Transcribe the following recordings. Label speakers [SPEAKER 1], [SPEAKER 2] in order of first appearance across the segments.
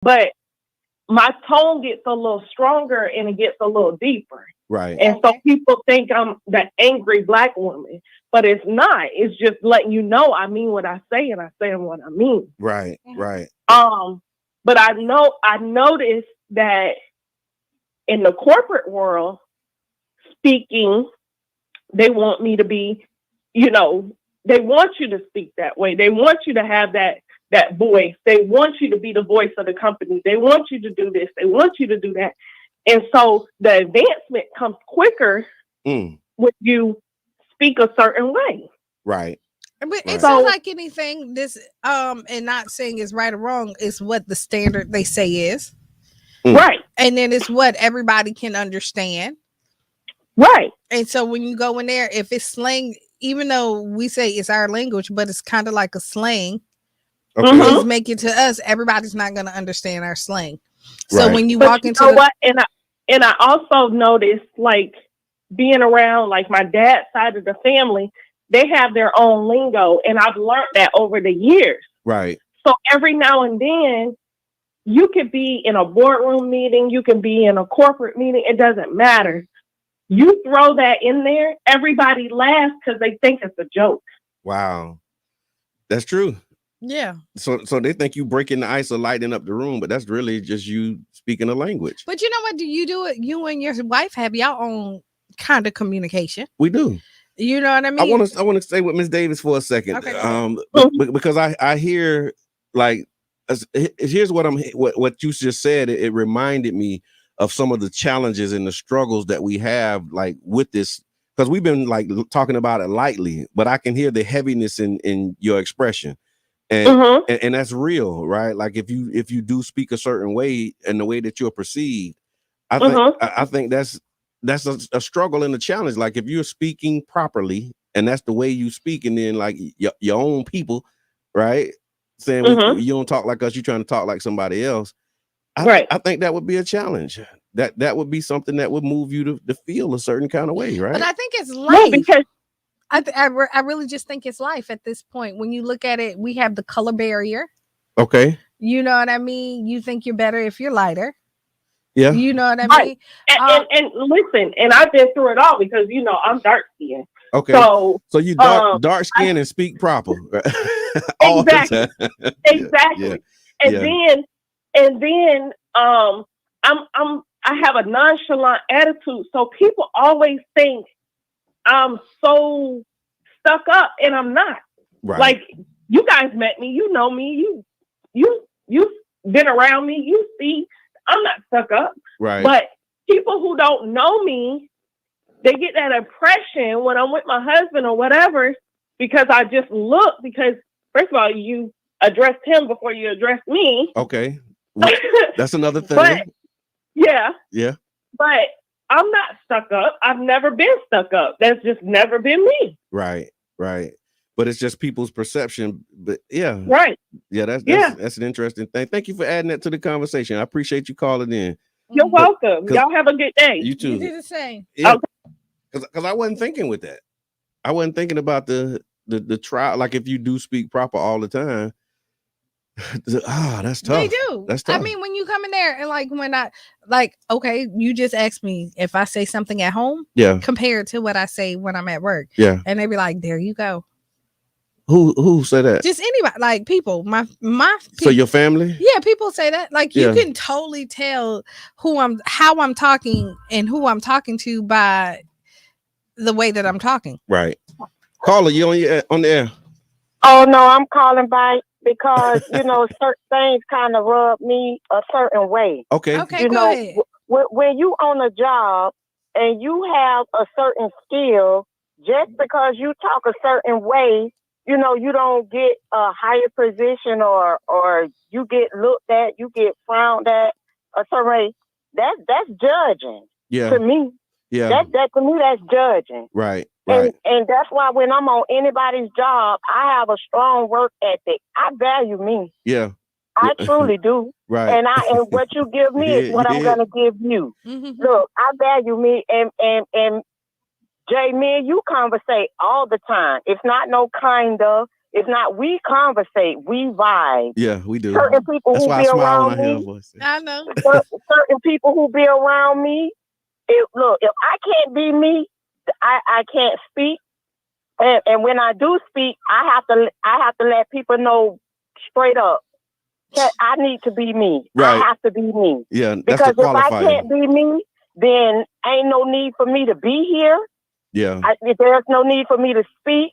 [SPEAKER 1] but my tone gets a little stronger and it gets a little deeper.
[SPEAKER 2] Right.
[SPEAKER 1] And so people think I'm the angry Black woman, but it's not. It's just letting you know I mean what I say and I say what I mean.
[SPEAKER 2] Right. Right.
[SPEAKER 1] But I noticed that in the corporate world, speaking, they want me to be, they want you to speak that way. They want you to have that voice. They want you to be the voice of the company. They want you to do this. They want you to do that. And so the advancement comes quicker when you speak a certain way.
[SPEAKER 2] Right.
[SPEAKER 3] But it's not like anything. This and not saying it's right or wrong. It's what the standard they say is.
[SPEAKER 1] Right.
[SPEAKER 3] And then it's what everybody can understand.
[SPEAKER 1] Right.
[SPEAKER 3] And so when you go in there, if it's slang, even though we say it's our language, but it's kind of like a slang, it's making to us, everybody's not going to understand our slang. So when you walk into
[SPEAKER 1] what? And I also noticed, like, being around, like, my dad's side of the family, they have their own lingo, and I've learned that over the years.
[SPEAKER 2] Right.
[SPEAKER 1] So every now and then, you could be in a boardroom meeting, you can be in a corporate meeting, it doesn't matter. You throw that in there, everybody laughs because they think it's a joke.
[SPEAKER 2] Wow. That's true.
[SPEAKER 3] Yeah.
[SPEAKER 2] So they think you breaking the ice or lighting up the room, but that's really just you speaking a language.
[SPEAKER 3] But you know what? Do you do it? You and your wife have your own kind of communication.
[SPEAKER 2] We do.
[SPEAKER 3] You know what I mean?
[SPEAKER 2] I want to stay with Miss Davis for a second.
[SPEAKER 3] Okay.
[SPEAKER 2] Because I hear, like, here's what you just said. It reminded me of some of the challenges and the struggles that we have, like, with this, because we've been, like, talking about it lightly, but I can hear the heaviness in your expression. And that's real, right? Like, if you do speak a certain way and the way that you're perceived, I think that's a struggle and a challenge. Like, if you're speaking properly and that's the way you speak, and then, like, your own people, right, saying you don't talk like us, you're trying to talk like somebody else. I think that would be a challenge. That would be something that would move you to feel a certain kind of way, right?
[SPEAKER 3] But I think it's life. Because I really just think it's life at this point. When you look at it, we have the color barrier.
[SPEAKER 2] Okay.
[SPEAKER 3] You know what I mean? You think you're better if you're lighter.
[SPEAKER 2] Yeah.
[SPEAKER 3] You know what I mean?
[SPEAKER 1] And listen, and I've been through it all because, I'm dark skinned.
[SPEAKER 2] Okay. So you dark skin and speak proper. All
[SPEAKER 1] exactly.
[SPEAKER 2] The time.
[SPEAKER 1] Exactly. Yeah. And then I have a nonchalant attitude. So people always think I'm so stuck up, and I'm not.
[SPEAKER 2] Right.
[SPEAKER 1] Like, you guys met me, you know me, you've been around me, you see I'm not stuck up.
[SPEAKER 2] Right.
[SPEAKER 1] But people who don't know me, they get that impression when I'm with my husband or whatever, because I just look, because first of all, you addressed him before you addressed me.
[SPEAKER 2] Okay. Well, that's another thing.
[SPEAKER 1] But, yeah.
[SPEAKER 2] Yeah.
[SPEAKER 1] But I'm not stuck up. I've never been stuck up. That's just never been me.
[SPEAKER 2] Right. Right. But it's just people's perception. But yeah.
[SPEAKER 1] Right.
[SPEAKER 2] Yeah, that's an interesting thing. Thank you for adding that to the conversation. I appreciate you calling in.
[SPEAKER 1] You're welcome. Y'all have a good day.
[SPEAKER 2] You too.
[SPEAKER 3] You do the same.
[SPEAKER 2] Yeah. Because I wasn't thinking with that. I wasn't thinking about the trial. Like, if you do speak proper all the time, that's tough.
[SPEAKER 3] They do.
[SPEAKER 2] That's tough.
[SPEAKER 3] I mean, when you come in there and okay, you just asked me if I say something at home, compared to what I say when I'm at work.
[SPEAKER 2] Yeah.
[SPEAKER 3] And they be like, there you go.
[SPEAKER 2] Who said that?
[SPEAKER 3] Just anybody, like people, my people.
[SPEAKER 2] So your family?
[SPEAKER 3] Yeah, people say that. Like, you can totally tell how I'm talking and who I'm talking to by the way that I'm talking.
[SPEAKER 2] Right. Caller, you on the air?
[SPEAKER 4] Oh no, I'm calling by because certain things kind of rub me a certain way.
[SPEAKER 2] Okay.
[SPEAKER 3] Okay, go ahead.
[SPEAKER 4] When you on a job and you have a certain skill, just because you talk a certain way, you don't get a higher position or you get looked at, you get frowned at a certain way. That's judging.
[SPEAKER 2] Yeah.
[SPEAKER 4] To me.
[SPEAKER 2] Yeah.
[SPEAKER 4] That to me, that's judging.
[SPEAKER 2] Right.
[SPEAKER 4] And that's why when I'm on anybody's job, I have a strong work ethic. I value me.
[SPEAKER 2] Yeah.
[SPEAKER 4] I truly do.
[SPEAKER 2] Right.
[SPEAKER 4] And what you give me is what I'm gonna give you.
[SPEAKER 3] Mm-hmm.
[SPEAKER 4] Look, I value me, and Jay, me and you conversate all the time. It's not no kind of. It's not we conversate, we vibe.
[SPEAKER 2] Yeah, we do.
[SPEAKER 4] Certain people
[SPEAKER 2] That's
[SPEAKER 4] who
[SPEAKER 2] why
[SPEAKER 4] be
[SPEAKER 2] I smile when
[SPEAKER 4] around
[SPEAKER 2] I hear a
[SPEAKER 4] me,
[SPEAKER 2] voice.
[SPEAKER 3] I know.
[SPEAKER 4] certain people who be around me, look, if I can't be me, I can't speak. And when I do speak, I have to let people know straight up that I need to be me.
[SPEAKER 2] Right.
[SPEAKER 4] I have to be me.
[SPEAKER 2] Yeah, that's
[SPEAKER 4] because
[SPEAKER 2] the
[SPEAKER 4] if I
[SPEAKER 2] qualifier.
[SPEAKER 4] can't be me, then ain't no need for me to be here.
[SPEAKER 2] Yeah.
[SPEAKER 4] There's no need for me to speak.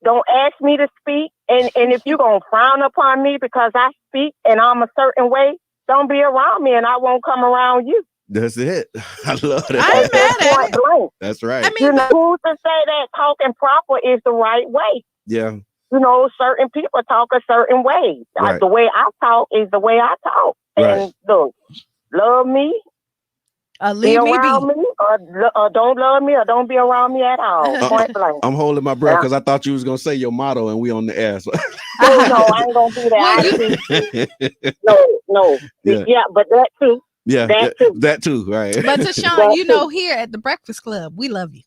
[SPEAKER 4] Don't ask me to speak. And if you're going to frown upon me because I speak and I'm a certain way, don't be around me and I won't come around you.
[SPEAKER 2] That's it. I love that.
[SPEAKER 3] I ain't mad at it.
[SPEAKER 4] Blank.
[SPEAKER 2] That's right.
[SPEAKER 3] I mean,
[SPEAKER 4] who's to say that talking proper is the right way?
[SPEAKER 2] Yeah.
[SPEAKER 4] Certain people talk a certain way.
[SPEAKER 2] Right.
[SPEAKER 4] The way I talk is the way I talk.
[SPEAKER 2] Right.
[SPEAKER 4] And look, love me,
[SPEAKER 3] leave
[SPEAKER 4] be
[SPEAKER 3] me
[SPEAKER 4] around
[SPEAKER 3] be.
[SPEAKER 4] me, or don't love me, or don't be around me at all. Point blank.
[SPEAKER 2] I'm holding my breath because I thought you was gonna say your motto, and we on the air. So.
[SPEAKER 4] No, I ain't gonna do that. No. Yeah, but that too.
[SPEAKER 2] Yeah, that too. Right.
[SPEAKER 3] But Tashawn, here at the Breakfast Club, we love you.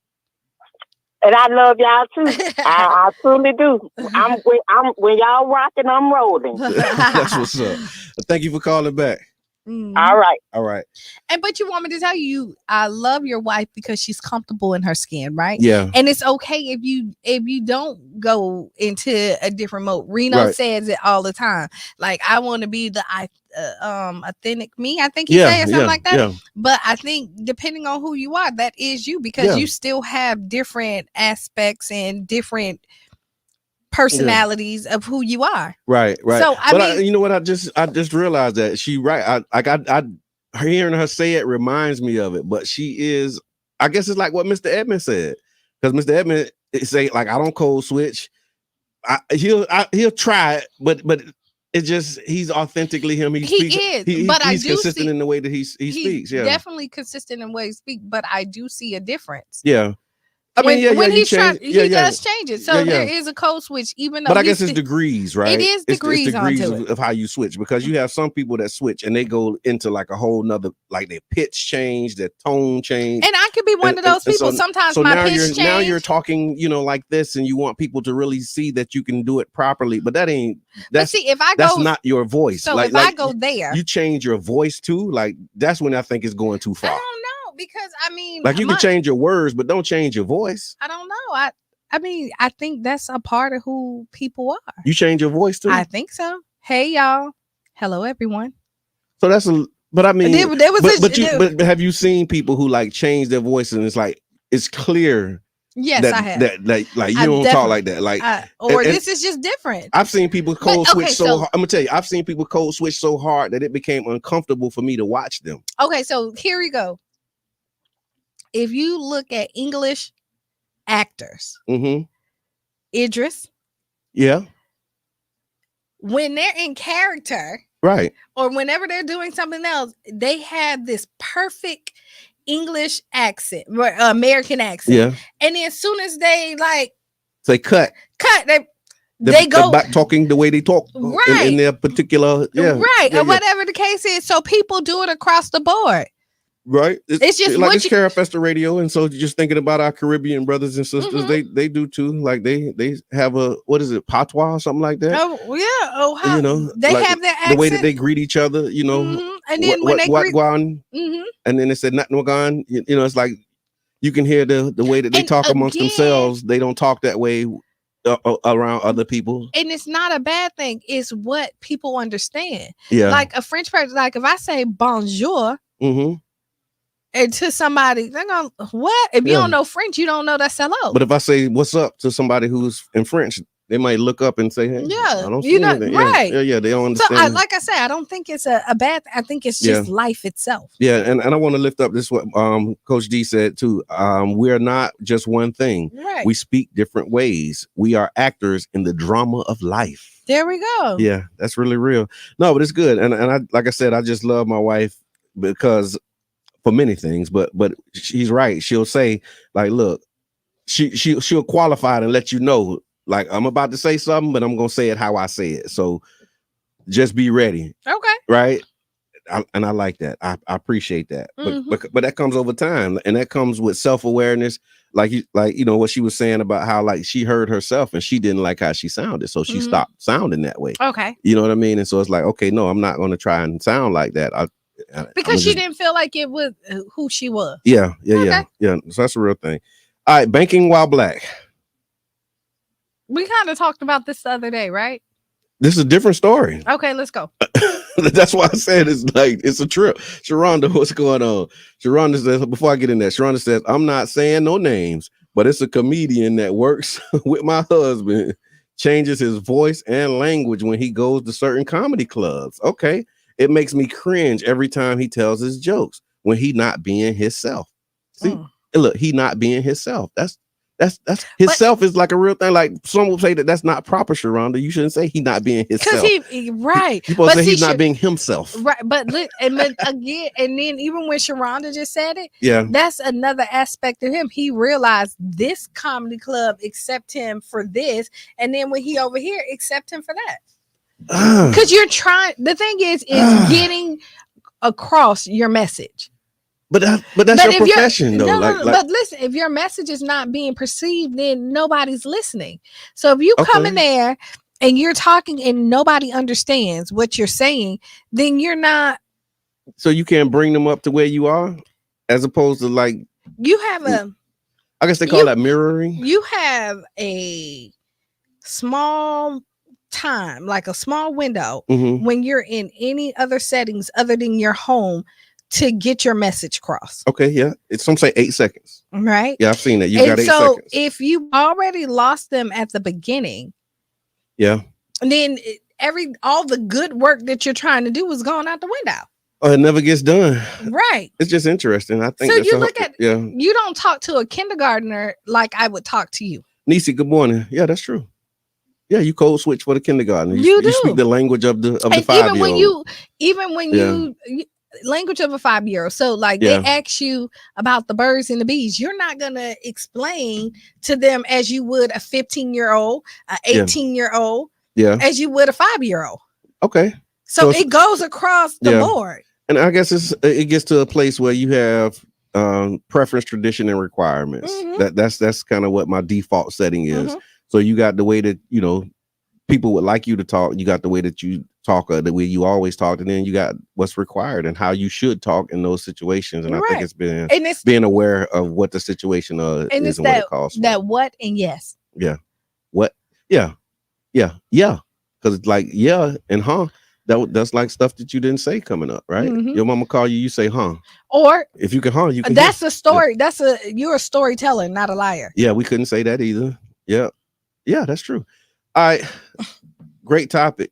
[SPEAKER 4] And I love y'all too. I truly do. I'm when y'all rocking, I'm rolling.
[SPEAKER 2] That's what's up. Thank you for calling back.
[SPEAKER 3] Mm-hmm.
[SPEAKER 4] All
[SPEAKER 2] right.
[SPEAKER 3] But you want me to tell you, I love your wife because she's comfortable in her skin, right?
[SPEAKER 2] Yeah.
[SPEAKER 3] And it's okay if you don't go into a different mode. Reno says it all the time. Like, I want to be the authentic me. I think he said something like that. Yeah. But I think depending on who you are, that is you, because you still have different aspects and different personalities of who you are.
[SPEAKER 2] Right.
[SPEAKER 3] So
[SPEAKER 2] I you know what? I just realized that she right. I hearing her say it reminds me of it. But she is. I guess it's like what Mr. Edmond said, because Mr. Edmond say like, I don't code switch. He'll try it, but it's just he's authentically him. He's consistent in the way that he speaks. Yeah,
[SPEAKER 3] definitely consistent in the way he speaks. But I do see a difference.
[SPEAKER 2] Yeah.
[SPEAKER 3] When he's trying, he does change it. So there is a code switch, even though.
[SPEAKER 2] But I guess it's degrees, right?
[SPEAKER 3] It is degrees,
[SPEAKER 2] of how you switch, because you have some people that switch and they go into like a whole nother, like their pitch change, their tone change.
[SPEAKER 3] And I could be one of those people. Sometimes my pitch change.
[SPEAKER 2] Now you're talking, like this, and you want people to really see that you can do it properly. But that ain't. That's not your voice.
[SPEAKER 3] So if I go there,
[SPEAKER 2] you change your voice too. Like that's when I think it's going too far.
[SPEAKER 3] I don't know. Because
[SPEAKER 2] like you can change your words, but don't change your voice.
[SPEAKER 3] I don't know. I think that's a part of who people are.
[SPEAKER 2] You change your voice too?
[SPEAKER 3] I think so. Hey y'all. Hello everyone.
[SPEAKER 2] So but have you seen people who like change their voice and it's like it's clear?
[SPEAKER 3] Yes, I have.
[SPEAKER 2] That like you don't talk like that. Like
[SPEAKER 3] this is just different.
[SPEAKER 2] I've seen people code switch so hard. I'm gonna tell you, I've seen people code switch so hard that it became uncomfortable for me to watch them.
[SPEAKER 3] Okay, so here we go. If you look at English actors, Idris, when they're in character,
[SPEAKER 2] right,
[SPEAKER 3] or whenever they're doing something else, they have this perfect English accent, American accent.
[SPEAKER 2] Yeah,
[SPEAKER 3] and then as soon as they like
[SPEAKER 2] say cut,
[SPEAKER 3] they go
[SPEAKER 2] back talking the way they talk, right, in their particular,
[SPEAKER 3] or whatever the case is. So people do it across the board.
[SPEAKER 2] Right,
[SPEAKER 3] it's just
[SPEAKER 2] like it's Carol Festa Radio, and so just thinking about our Caribbean brothers and sisters, they do too. Like they have a patois or something like that.
[SPEAKER 3] Oh yeah, they
[SPEAKER 2] like
[SPEAKER 3] have their accent,
[SPEAKER 2] the way that they greet each other.
[SPEAKER 3] And then when they greet,
[SPEAKER 2] and then they said nothing gone. It's like you can hear the way that they talk amongst themselves. They don't talk that way around other people, and
[SPEAKER 3] it's not a bad thing. It's what people understand.
[SPEAKER 2] Yeah,
[SPEAKER 3] like a French person, like if I say bonjour. And to somebody, they're going, what? If you don't know French, you don't know that's hello.
[SPEAKER 2] But if I say what's up to somebody who's in French, they might look up and say, hey, I don't see anything.
[SPEAKER 3] Right.
[SPEAKER 2] Yeah, they don't understand.
[SPEAKER 3] So like I said, I don't think it's a bad thing. I think it's just life itself.
[SPEAKER 2] Yeah, and I want to lift up this what Coach D said too. We're not just one thing.
[SPEAKER 3] Right.
[SPEAKER 2] We speak different ways. We are actors in the drama of life.
[SPEAKER 3] There we go.
[SPEAKER 2] Yeah, that's really real. No, but it's good. And I like I said, I just love my wife because for many things, but she's right. She'll say, like, look, she'll qualify it and let you know, like, I'm about to say something, but I'm gonna say it how I say it. So just be ready.
[SPEAKER 3] Okay.
[SPEAKER 2] Right. I like that. I appreciate that. But that comes over time, and that comes with self-awareness. Like you know what she was saying about how like she heard herself and she didn't like how she sounded, so she stopped sounding that way.
[SPEAKER 3] Okay.
[SPEAKER 2] You know what I mean? And so it's like, okay, no, I'm not going to try and sound like that.
[SPEAKER 3] Because she didn't feel like it was who she was.
[SPEAKER 2] Yeah. So that's a real thing. All right, banking while black.
[SPEAKER 3] We kind of talked about this the other day, right?
[SPEAKER 2] This is a different story.
[SPEAKER 3] Okay, let's go.
[SPEAKER 2] That's why I said it's a trip. Sharonda, what's going on? Sharonda says, before I get in there, Sharonda says, I'm not saying no names, but it's a comedian that works with my husband, changes his voice and language when he goes to certain comedy clubs. Okay. It makes me cringe every time he tells his jokes when he not being himself. See, look, he not being himself. That's himself is like a real thing. Like some will say that's not proper, Sharonda. You shouldn't say he not being himself.
[SPEAKER 3] Because right.
[SPEAKER 2] You're supposed to say he's not being himself.
[SPEAKER 3] Right. But and then again, and then even when Sharonda just said it, that's another aspect of him. He realized this comedy club accept him for this, and then when he over here accept him for that. Because you're trying. The thing is getting across your message.
[SPEAKER 2] But that's your profession, though.
[SPEAKER 3] But listen, if your message is not being perceived, then nobody's listening. So if you come in there and you're talking and nobody understands what you're saying, then you're not.
[SPEAKER 2] So you can't bring them up to where you are, as opposed to like
[SPEAKER 3] you have a.
[SPEAKER 2] I guess they call that mirroring.
[SPEAKER 3] You have a small time, like a small window, when you're in any other settings other than your home, to get your message across.
[SPEAKER 2] Okay, yeah. It's some say 8 seconds.
[SPEAKER 3] Right.
[SPEAKER 2] Yeah, I've seen that. You got 8 seconds. So
[SPEAKER 3] if you already lost them at the beginning, then all the good work that you're trying to do is gone out the window.
[SPEAKER 2] Oh, it never gets done.
[SPEAKER 3] Right.
[SPEAKER 2] It's just interesting. I think
[SPEAKER 3] so. You look at you don't talk to a kindergartner like I would talk to you.
[SPEAKER 2] Nisi, good morning. Yeah, that's true. Yeah, you code switch for the kindergarten.
[SPEAKER 3] You do.
[SPEAKER 2] You speak the language of the 5-year-old.
[SPEAKER 3] Even when you language of a 5-year-old. So like they ask you about the birds and the bees, you're not gonna explain to them as you would a 15-year-old, an 18-year-old, as you would a 5-year-old.
[SPEAKER 2] Okay.
[SPEAKER 3] So it goes across the board.
[SPEAKER 2] And I guess it gets to a place where you have preference, tradition, and requirements. That's kind of what my default setting is. So you got the way that people would like you to talk. You got the way that you talk, the way you always talk, and then you got what's required and how you should talk in those situations. And I think it's being aware of what the situation is and what it calls for.
[SPEAKER 3] That what and yes.
[SPEAKER 2] Yeah. What? Yeah. Because it's like and that's like stuff that you didn't say coming up, right? Your mama call you say
[SPEAKER 3] or
[SPEAKER 2] if you can you can.
[SPEAKER 3] That's a story. You're a storyteller, not a liar.
[SPEAKER 2] Yeah, we couldn't say that either. Yeah, that's true. All right, great topic.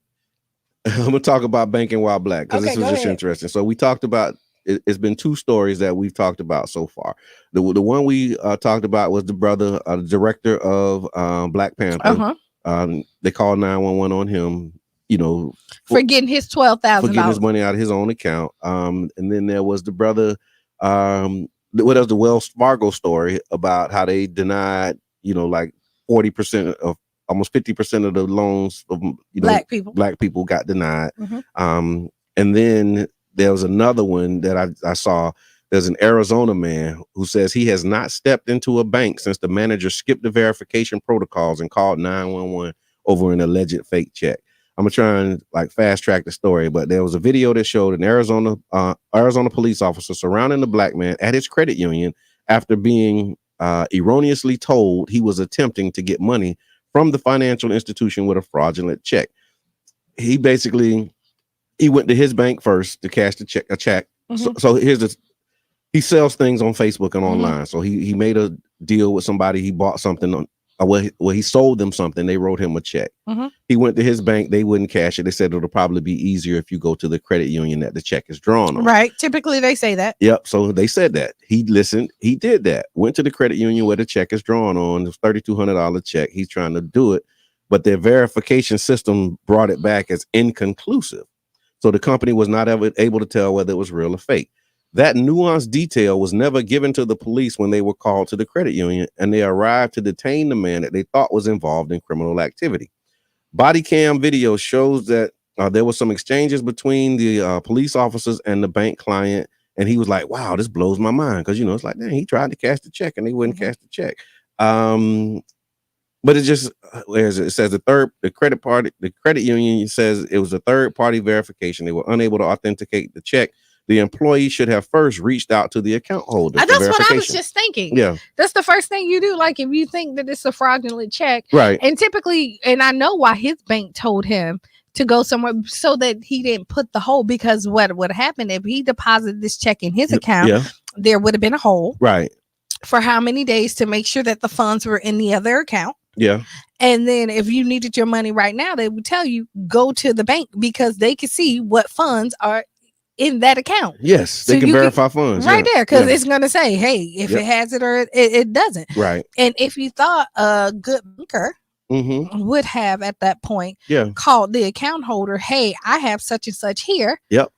[SPEAKER 2] I'm gonna talk about banking while black because this was just interesting. So we talked about it's been 2 stories that we've talked about so far. The one we talked about was the brother, the director of Black Panther. They called 911 on him,
[SPEAKER 3] for getting his $12,000,
[SPEAKER 2] for getting his money out of his own account. And then there was the brother. What else? The Wells Fargo story about how they denied, like 40% of almost 50% of the loans of black people got denied. And then there was another one that I saw. There's an Arizona man who says he has not stepped into a bank since the manager skipped the verification protocols and called 911 over an alleged fake check. I'm gonna try and fast track the story, but there was a video that showed an Arizona police officer surrounding the black man at his credit union after being erroneously told he was attempting to get money from the financial institution with a fraudulent check. He went to his bank first to cash a check. So he sells things on Facebook and online. So he made a deal with somebody. He bought something he sold them something. They wrote him a check. He went to his bank. They wouldn't cash it. They said it'll probably be easier if you go to the credit union that the check is drawn on.
[SPEAKER 3] Right. Typically they say that.
[SPEAKER 2] Yep. So they said that. He listened. He did that. Went to the credit union where the check is drawn on. It was $3,200 check. He's trying to do it, but their verification system brought it back as inconclusive. So the company was not ever able to tell whether it was real or fake. That nuanced detail was never given to the police when they were called to the credit union, and they arrived to detain the man that they thought was involved in criminal activity. Body cam video shows that There was some exchanges between the police officers and the bank client, and he was like, "Wow, this blows my mind," because it's like, dang, he tried to cash the check and they wouldn't cash the check. But it just where is it? It says the credit union says it was a third party verification. They were unable to authenticate the check. The employee should have first reached out to the account holder.
[SPEAKER 3] That's what I was just thinking.
[SPEAKER 2] Yeah.
[SPEAKER 3] That's the first thing you do. Like if you think that it's a fraudulent check.
[SPEAKER 2] Right.
[SPEAKER 3] And typically, and I know why his bank told him to go somewhere so that he didn't put the hole, because what would happen if he deposited this check in his account, there would have been a hole.
[SPEAKER 2] Right.
[SPEAKER 3] For how many days to make sure that the funds were in the other account.
[SPEAKER 2] Yeah.
[SPEAKER 3] And then if you needed your money right now, they would tell you go to the bank because they can see what funds are in that account.
[SPEAKER 2] Yes, they can verify funds
[SPEAKER 3] right there, because it's going to say, hey, if it has it or it doesn't.
[SPEAKER 2] Right.
[SPEAKER 3] And if you thought a good banker would have at that point called the account holder, hey, I have such and such here.
[SPEAKER 2] Yep.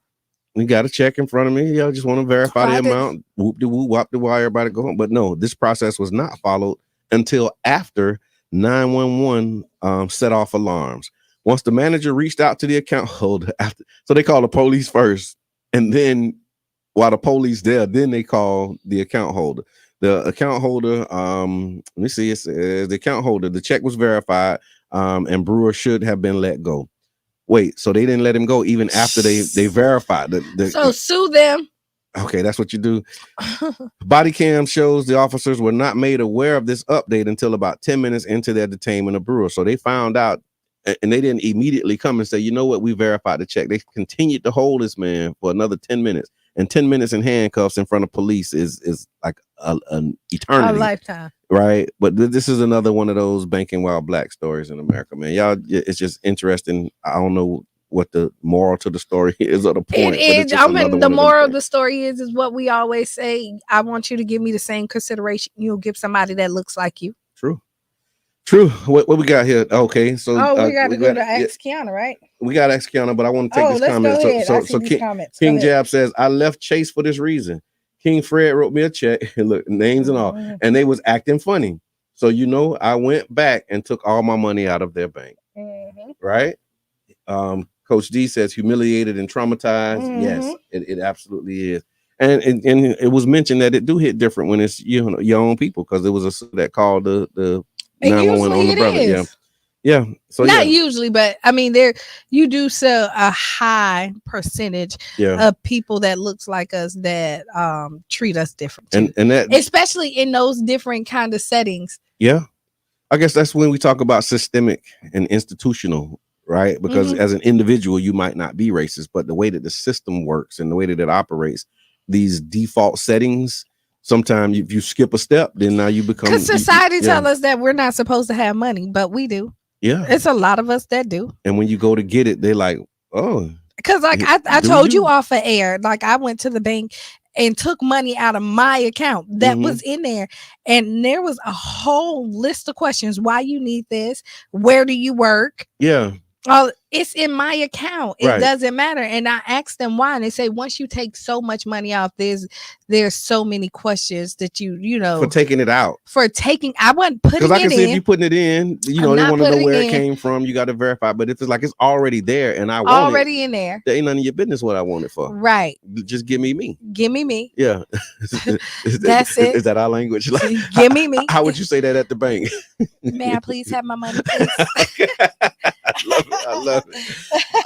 [SPEAKER 2] You got a check in front of me. I just want to verify the amount. Whoop de whoop, wop de wire, everybody go home. But no, this process was not followed until after 911 set off alarms. Once the manager reached out to the account holder, so they called the police first, and then while the police there, then they call the account holder. The account holder, let me see, it says the account holder, the check was verified, and Brewer should have been let go. Wait, so they didn't let him go even after they verified
[SPEAKER 3] so sue them.
[SPEAKER 2] Okay, that's what you do. Body cam shows the officers were not made aware of this update until about 10 minutes into their detainment of Brewer. So they found out, and they didn't immediately come and say, you know what, we verified the check. They continued to hold this man for another 10 minutes. And 10 minutes in handcuffs in front of police is like an eternity.
[SPEAKER 3] A lifetime.
[SPEAKER 2] Right? But this is another one of those banking while black stories in America, man. Y'all, it's just interesting. I don't know what the moral to the story is or the point.
[SPEAKER 3] The moral of the story is what we always say. I want you to give me the same consideration you'll give somebody that looks like you.
[SPEAKER 2] True. What we got here? Okay, so
[SPEAKER 3] we got to go to Ask Kiana, right?
[SPEAKER 2] We got to ask Kiana, but I want to take this comment. So King Jab says, I left Chase for this reason. King Fred wrote me a check, and look, names and all, and they was acting funny. So I went back and took all my money out of their bank. Right? Coach D says humiliated and traumatized. Yes, it absolutely is. And it was mentioned that it do hit different when it's your own people, because it was that called the 911 on the brother. Yeah. So
[SPEAKER 3] not usually, but I mean, you do sell a high percentage of people that looks like us that treat us different,
[SPEAKER 2] and that
[SPEAKER 3] especially in those different kind of settings.
[SPEAKER 2] Yeah, I guess that's when we talk about systemic and institutional, right? Because as an individual, you might not be racist, but the way that the system works and the way that it operates, these default settings. Sometimes if you skip a step, then now you become.
[SPEAKER 3] Because society tells us that we're not supposed to have money, but we do.
[SPEAKER 2] Yeah,
[SPEAKER 3] it's a lot of us that do.
[SPEAKER 2] And when you go to get it, they're like, "Oh."
[SPEAKER 3] Because like I told you off of air, like I went to the bank and took money out of my account that was in there, and there was a whole list of questions. Why you need this? Where do you work?
[SPEAKER 2] Yeah.
[SPEAKER 3] Oh, it's in my account. It doesn't matter. And I asked them why, and they say once you take so much money off, there's so many questions that you know
[SPEAKER 2] for taking it out.
[SPEAKER 3] I wasn't putting it in. Because I can see if
[SPEAKER 2] you're putting it in, they want to know where it came from. You got to verify. But if it's like it's already there and I want
[SPEAKER 3] already in there,
[SPEAKER 2] ain't none of your business what I want it for.
[SPEAKER 3] Right.
[SPEAKER 2] Just give me me.
[SPEAKER 3] Give me me.
[SPEAKER 2] Yeah.
[SPEAKER 3] That's it.
[SPEAKER 2] Is that our language? Like,
[SPEAKER 3] give me me.
[SPEAKER 2] How would you say that at the bank?
[SPEAKER 3] May I please have my money, please?
[SPEAKER 2] I love it.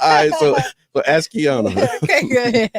[SPEAKER 2] All right, so ask Kiana.
[SPEAKER 3] Okay, good.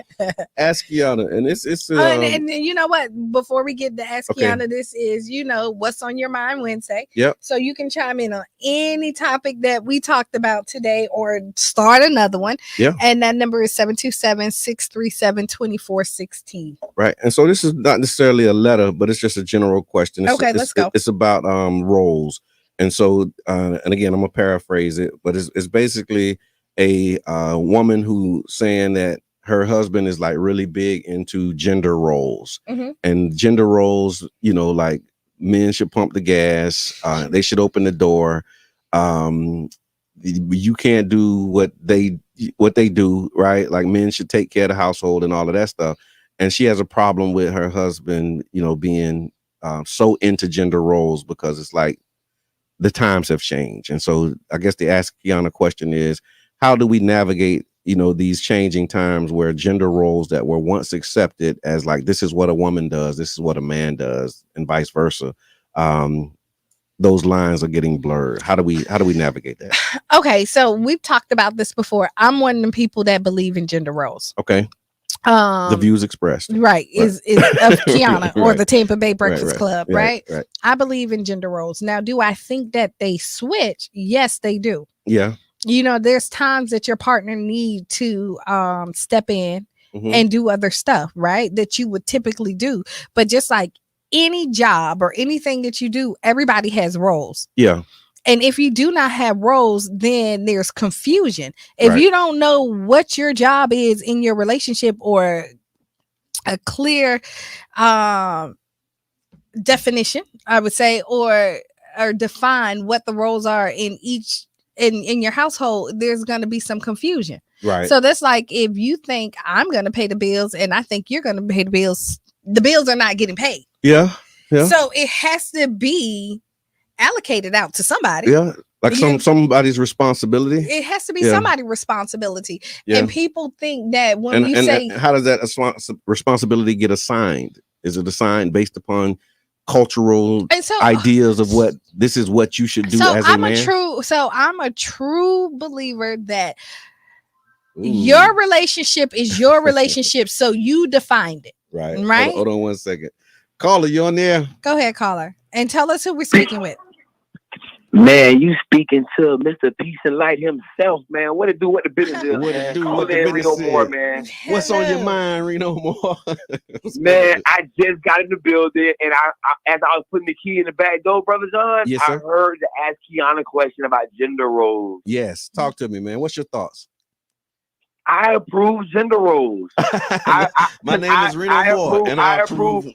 [SPEAKER 2] Ask Kiana, and it's
[SPEAKER 3] and you know what? Before we get to Ask Kiana, this is what's on your mind Wednesday.
[SPEAKER 2] Yep.
[SPEAKER 3] So you can chime in on any topic that we talked about today, or start another one.
[SPEAKER 2] Yeah.
[SPEAKER 3] And that number is 727-637-2416.
[SPEAKER 2] Right. And so this is not necessarily a letter, but it's just a general question.
[SPEAKER 3] Let's go.
[SPEAKER 2] It's about roles. And so, and again, I'm gonna paraphrase it, but it's basically a woman who saying that her husband is like really big into gender roles, and gender roles, like men should pump the gas, they should open the door, you can't do what they do, right? Like men should take care of the household and all of that stuff. And she has a problem with her husband, being so into gender roles, because it's like the times have changed. And so I guess the Ask Kiana question is, how do we navigate, these changing times where gender roles that were once accepted as like, this is what a woman does, this is what a man does, and vice versa. Those lines are getting blurred. How do we navigate that?
[SPEAKER 3] Okay, so we've talked about this before. I'm one of the people that believe in gender roles.
[SPEAKER 2] Okay. The views expressed,
[SPEAKER 3] right, is of Kiana or
[SPEAKER 2] right.
[SPEAKER 3] the Tampa Bay Breakfast Club, right?
[SPEAKER 2] Right.
[SPEAKER 3] I believe in gender roles. Now, do I think that they switch? Yes, they do.
[SPEAKER 2] Yeah.
[SPEAKER 3] There's times that your partner need to step in and do other stuff, right? That you would typically do. But just like any job or anything that you do, everybody has roles.
[SPEAKER 2] Yeah.
[SPEAKER 3] And if you do not have roles, then there's confusion. If you don't know what your job is in your relationship or a clear definition, I would say, or define what the roles are in each in your household, there's going to be some confusion.
[SPEAKER 2] Right.
[SPEAKER 3] So that's like, if you think I'm going to pay the bills and I think you're going to pay the bills are not getting paid.
[SPEAKER 2] Yeah.
[SPEAKER 3] So it has to be allocated out to somebody.
[SPEAKER 2] Yeah. Like somebody's responsibility.
[SPEAKER 3] It has to be somebody's responsibility.
[SPEAKER 2] Yeah.
[SPEAKER 3] And people think that when you say,
[SPEAKER 2] how does that responsibility get assigned? Is it assigned based upon cultural ideas of what this is what you should do as a man?
[SPEAKER 3] I'm a true believer that your relationship is your relationship, so you defined it.
[SPEAKER 2] Right. Hold on 1 second. Caller, you on there?
[SPEAKER 3] Go ahead, caller, and tell us who we're speaking with.
[SPEAKER 5] Man, you speaking to Mr. Peace and Light himself, man. What it do? What the business is?
[SPEAKER 2] What it do? What the business
[SPEAKER 5] Reno Moore, man.
[SPEAKER 2] What's on your mind, Reno Moore?
[SPEAKER 5] Man, I just got in the building, and I as I was putting the key in the back door, Brother John,
[SPEAKER 2] yes,
[SPEAKER 5] I heard to ask Kiana a question about gender roles.
[SPEAKER 2] Yes, talk to me, man. What's your thoughts?
[SPEAKER 5] I approve gender roles.
[SPEAKER 2] My name is Reno Moore, and I approve.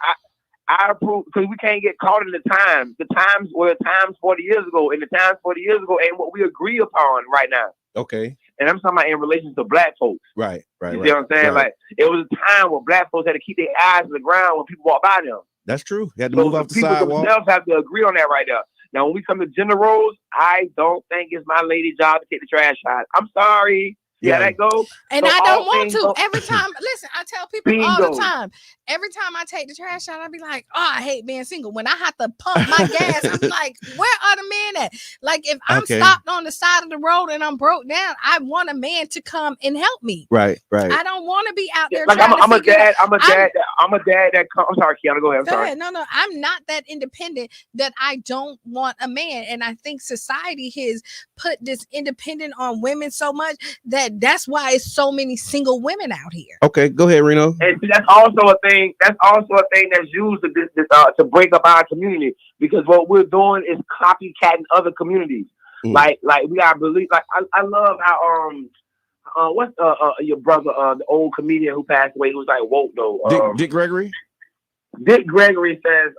[SPEAKER 5] I approve, because we can't get caught in the times. The times were the times 40 years ago, and the times 40 years ago ain't what we agree upon right now.
[SPEAKER 2] Okay.
[SPEAKER 5] And I'm talking about in relation to black folks.
[SPEAKER 2] Right.
[SPEAKER 5] You see what I'm saying? Like, it was a time where black folks had to keep their eyes on the ground when people walk by them.
[SPEAKER 2] That's true. You had to move off the sidewalk.
[SPEAKER 5] People themselves have to agree on that right there. Now, when we come to gender roles, I don't think it's my lady's job to take the trash out. I'm sorry. Yeah, that go.
[SPEAKER 3] And so I don't want to. Every time, listen, I tell people all the time. Every time I take the trash out, I be like, oh, I hate being single. When I have to pump my gas, I'm like, where are the men at? Like, if I'm stopped on the side of the road and I'm broke down, I want a man to come and help me.
[SPEAKER 2] Right.
[SPEAKER 3] I don't want to be out there.
[SPEAKER 5] Like, I'm a dad that comes. I'm sorry, Kiana, go ahead. I'm sorry.
[SPEAKER 3] No, I'm not that independent that I don't want a man. And I think society has put this independent on women so much that's why it's so many single women out here.
[SPEAKER 2] Okay, go ahead, Reno.
[SPEAKER 5] And that's also a thing. That's also a thing that's used to break up our community, because what we're doing is copycatting other communities. Like we gotta believe. Like I love how what's your brother, the old comedian who passed away, who was like woke though.
[SPEAKER 2] Dick Gregory.
[SPEAKER 5] Dick Gregory says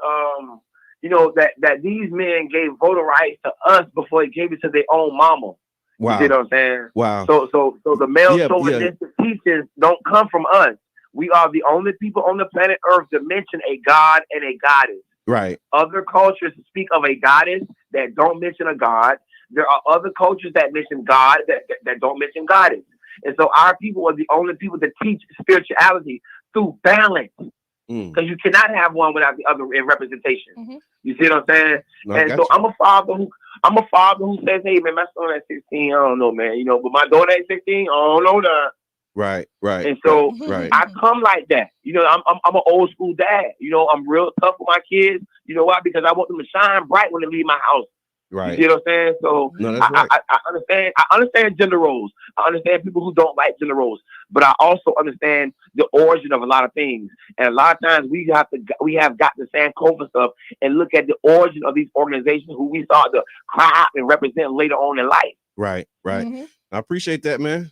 [SPEAKER 5] that these men gave voter rights to us before they gave it to their own mama.
[SPEAKER 2] Wow.
[SPEAKER 5] You see what I'm saying?
[SPEAKER 2] Wow.
[SPEAKER 5] So the male chauvinistic teachings don't come from us. We are the only people on the planet Earth that mention a god and a goddess.
[SPEAKER 2] Right.
[SPEAKER 5] Other cultures speak of a goddess that don't mention a god. There are other cultures that mention God that don't mention goddess. And so our people are the only people that teach spirituality through balance. Because you cannot have one without the other in representation. Mm-hmm. You see what I'm saying? No, and so I'm a father who says, hey man, my son at 16, I don't know, man. But my daughter at 16, I don't know that.
[SPEAKER 2] Right.
[SPEAKER 5] And so I come like that. I'm an old school dad. I'm real tough with my kids. You know why? Because I want them to shine bright when they leave my house.
[SPEAKER 2] Right.
[SPEAKER 5] You see what I'm saying? So
[SPEAKER 2] that's right.
[SPEAKER 5] I understand gender roles. I understand people who don't like gender roles, but I also understand the origin of a lot of things. And a lot of times we have got the Sankofa stuff and look at the origin of these organizations who we start to cry out and represent later on in life.
[SPEAKER 2] Right. Mm-hmm. I appreciate that, man.